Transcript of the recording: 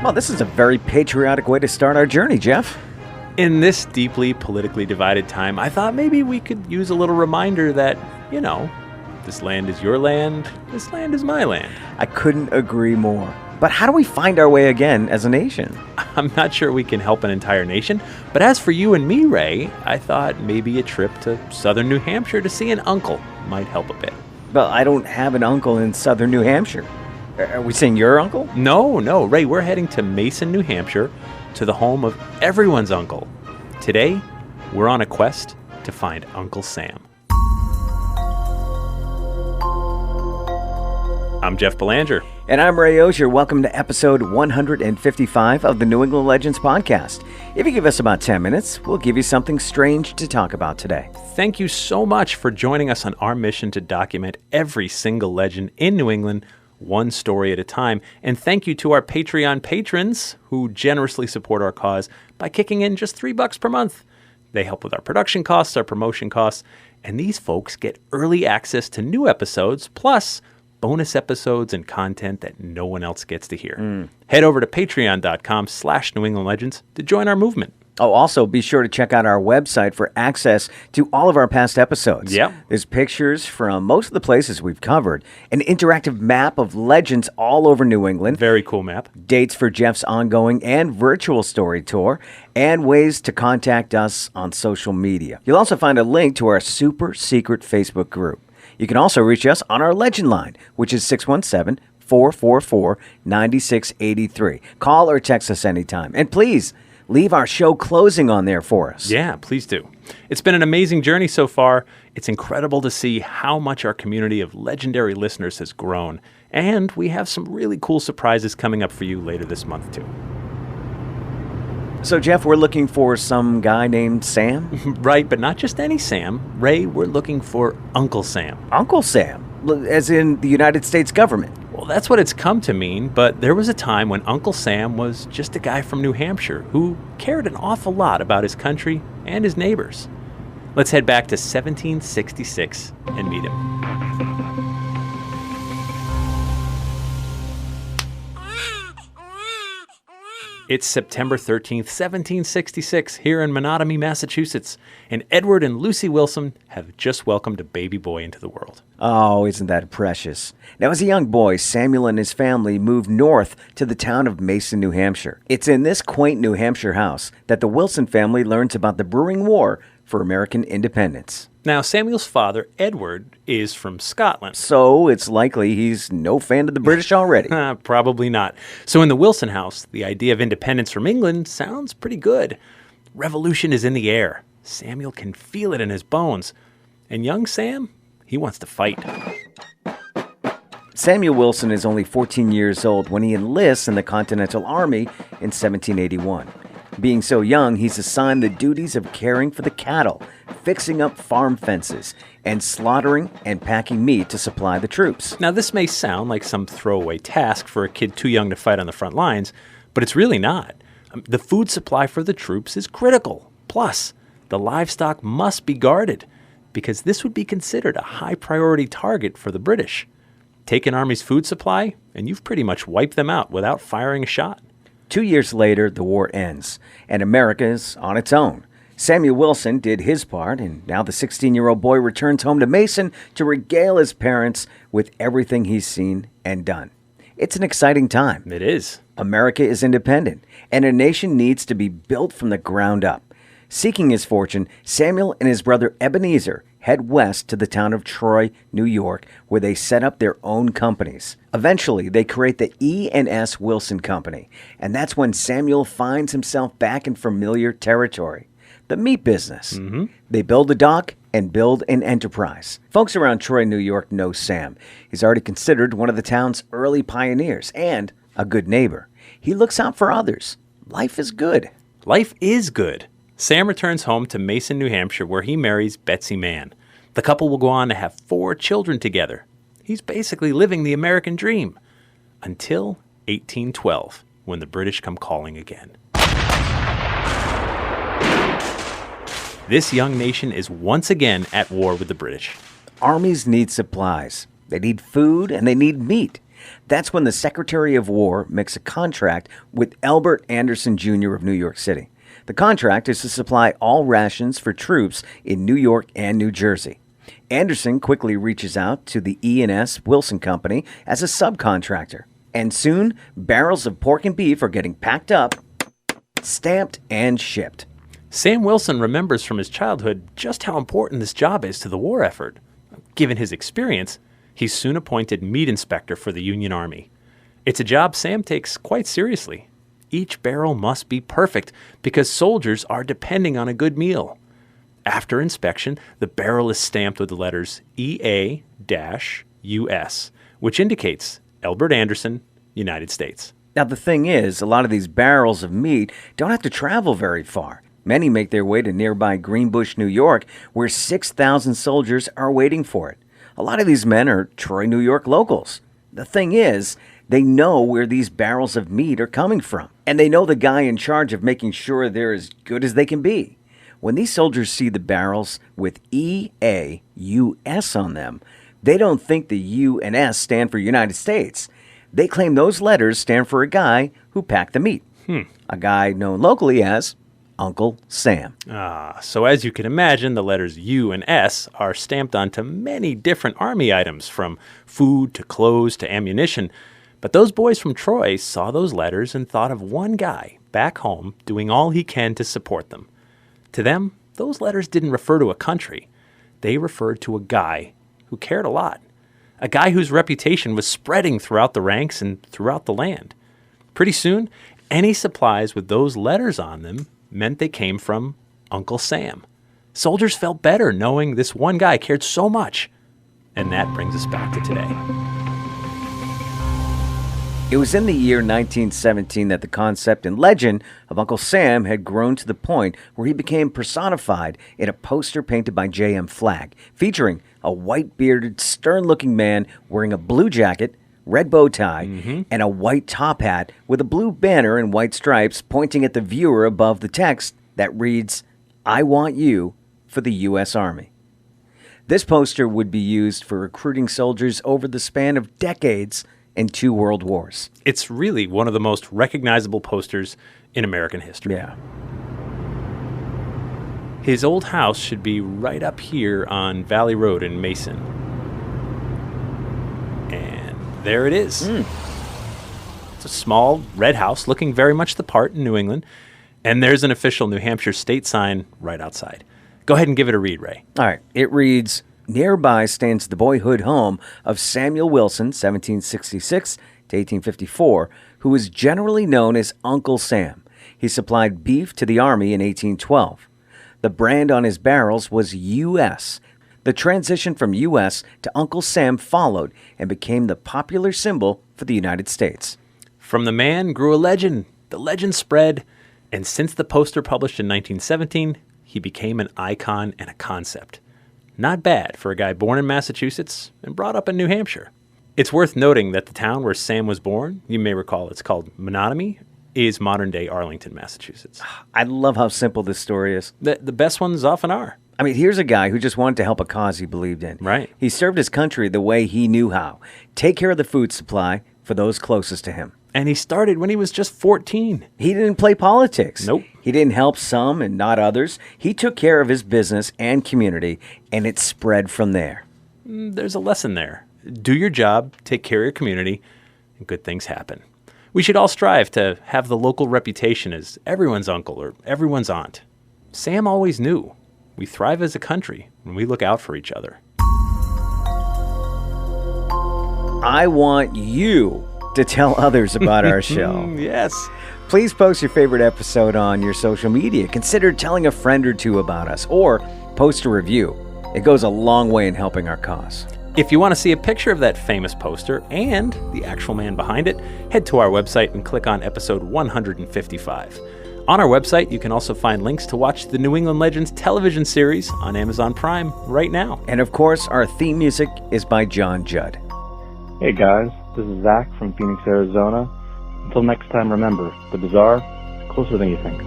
Well, this is a very patriotic way to start our journey, Jeff. In this deeply politically divided time, I thought maybe we could use a little reminder that, this land is your land, this land is my land. I couldn't agree more. But how do we find our way again as a nation? I'm not sure we can help an entire nation, but as for you and me, Ray, I thought maybe a trip to southern New Hampshire to see an uncle might help a bit. Well, I don't have an uncle in southern New Hampshire. Are we saying your uncle? No, Ray, we're heading to Mason, New Hampshire, to the home of everyone's uncle. Today, we're on a quest to find Uncle Sam. I'm Jeff Belanger. And I'm Ray Auger. Welcome to episode 155 of the New England Legends podcast. If you give us about 10 minutes, we'll give you something strange to talk about today. Thank you so much for joining us on our mission to document every single legend in New England, one story at a time. And thank you to our Patreon patrons who generously support our cause by kicking in just $3 per month. They help with our production costs, our promotion costs, and these folks get early access to new episodes, plus bonus episodes and content that no one else gets to hear. Head over to patreon.com/New England Legends to join our movement. Oh, also be sure to check out our website for access to all of our past episodes. Yep. There's pictures from most of the places we've covered, an interactive map of legends all over New England, Very cool map. dates for Jeff's ongoing and virtual story tour, and ways to contact us on social media. You'll also find a link to our super secret Facebook group. You can also reach us on our legend line, which is 617-444-9683. Call or text us anytime. And please, leave our show closing on there for us. Yeah, please do. It's been an amazing journey so far. It's incredible to see how much our community of legendary listeners has grown. And we have some really cool surprises coming up for you later this month, too. So, Jeff, we're looking for some guy named Sam? Right, but not just any Sam. Ray, we're looking for Uncle Sam. Uncle Sam, as in the United States government. Well, that's what it's come to mean, but there was a time when Uncle Sam was just a guy from New Hampshire who cared an awful lot about his country and his neighbors. Let's head back to 1766 and meet him. It's September 13th, 1766, here in Menotomy, Massachusetts, and Edward and Lucy Wilson have just welcomed a baby boy into the world. Oh, isn't that precious? Now, as a young boy, Samuel and his family moved north to the town of Mason, New Hampshire. It's in this quaint New Hampshire house that the Wilson family learns about the brewing war for American independence. Now, Samuel's father, Edward, is from Scotland. So it's likely he's no fan of the British already. Probably not. So in the Wilson house, the idea of independence from England sounds pretty good. Revolution is in the air. Samuel can feel it in his bones. And young Sam, he wants to fight. Samuel Wilson is only 14 years old when he enlists in the Continental Army in 1781. Being so young, he's assigned the duties of caring for the cattle, fixing up farm fences, and slaughtering and packing meat to supply the troops. Now, this may sound like some throwaway task for a kid too young to fight on the front lines, but it's really not. The food supply for the troops is critical. Plus, the livestock must be guarded, because this would be considered a high-priority target for the British. Take an army's food supply, and you've pretty much wiped them out without firing a shot. 2 years later, the war ends, and America is on its own. Samuel Wilson did his part, and now the 16-year-old boy returns home to Mason to regale his parents with everything he's seen and done. It's an exciting time. It is. America is independent, and a nation needs to be built from the ground up. Seeking his fortune, Samuel and his brother Ebenezer head west to the town of Troy, New York, where they set up their own companies. Eventually, they create the E&S Wilson Company, and that's when Samuel finds himself back in familiar territory, the meat business. They build a dock and build an enterprise. Folks around Troy, New York know Sam. He's already considered one of the town's early pioneers and a good neighbor. He looks out for others. Life is good. Life is good. Sam returns home to Mason, New Hampshire, where he marries Betsy Mann. The couple will go on to have 4 children together. He's basically living the American dream. Until 1812, when the British come calling again. This young nation is once again at war with the British. Armies need supplies. They need food and they need meat. That's when the Secretary of War makes a contract with Albert Anderson Jr. of New York City. The contract is to supply all rations for troops in New York and New Jersey. Anderson quickly reaches out to the E&S Wilson Company as a subcontractor. And soon, barrels of pork and beef are getting packed up, stamped, and shipped. Sam Wilson remembers from his childhood just how important this job is to the war effort. Given his experience, he's soon appointed meat inspector for the Union Army. It's a job Sam takes quite seriously. Each barrel must be perfect because soldiers are depending on a good meal. After inspection, the barrel is stamped with the letters EA-US, which indicates Albert Anderson, United States. Now, the thing is, a lot of these barrels of meat don't have to travel very far. Many make their way to nearby Greenbush, New York, where 6,000 soldiers are waiting for it. A lot of these men are Troy, New York locals. The thing is, they know where these barrels of meat are coming from, and they know the guy in charge of making sure they're as good as they can be. When these soldiers see the barrels with EA-US on them, they don't think the U and S stand for United States. They claim those letters stand for a guy who packed the meat. A guy known locally as Uncle Sam. So as you can imagine, the letters U and S are stamped onto many different Army items, from food to clothes to ammunition. But those boys from Troy saw those letters and thought of one guy back home doing all he can to support them. To them, those letters didn't refer to a country. They referred to a guy who cared a lot. A guy whose reputation was spreading throughout the ranks and throughout the land. Pretty soon, any supplies with those letters on them meant they came from Uncle Sam. Soldiers felt better knowing this one guy cared so much. And that brings us back to today. It was in the year 1917 that the concept and legend of Uncle Sam had grown to the point where he became personified in a poster painted by J.M. Flagg, featuring a white-bearded, stern-looking man wearing a blue jacket, red bow tie, and a white top hat with a blue banner and white stripes pointing at the viewer above the text that reads, "I want you for the U.S. Army." This poster would be used for recruiting soldiers over the span of decades and 2 world wars. It's really one of the most recognizable posters in American history. Yeah. His old house should be right up here on Valley Road in Mason. And there it is. It's a small red house looking very much the part in New England. And there's an official New Hampshire state sign right outside. Go ahead and give it a read, Ray. All right. It reads, "Nearby stands the boyhood home of Samuel Wilson, 1766 to 1854, who was generally known as Uncle Sam. He supplied beef to the Army in 1812. The brand on his barrels was U.S. The transition from U.S. to Uncle Sam followed and became the popular symbol for the United States." From the man grew a legend. The legend spread. And since the poster published in 1917, he became an icon and a concept. Not bad for a guy born in Massachusetts and brought up in New Hampshire. It's worth noting that the town where Sam was born, you may recall it's called Menominee, is modern-day Arlington, Massachusetts. I love how simple this story is. The best ones often are. I mean, here's a guy who just wanted to help a cause he believed in. Right. He served his country the way he knew how. Take care of the food supply for those closest to him. And he started when he was just 14. He didn't play politics. Nope. He didn't help some and not others. He took care of his business and community, and it spread from there. There's a lesson there. Do your job, take care of your community, and good things happen. We should all strive to have the local reputation as everyone's uncle or everyone's aunt. Sam always knew we thrive as a country when we look out for each other. I want you to tell others about our show. Yes. Please post your favorite episode on your social media. Consider telling a friend or two about us, or post a review. It goes a long way in helping our cause. If you want to see a picture of that famous poster and the actual man behind it, head to our website and click on episode 155. On our website, you can also find links to watch the New England Legends television series on Amazon Prime right now. And of course, our theme music is by John Judd. Hey guys, this is Zach from Phoenix, Arizona. Until next time, remember, the bazaar, closer than you think.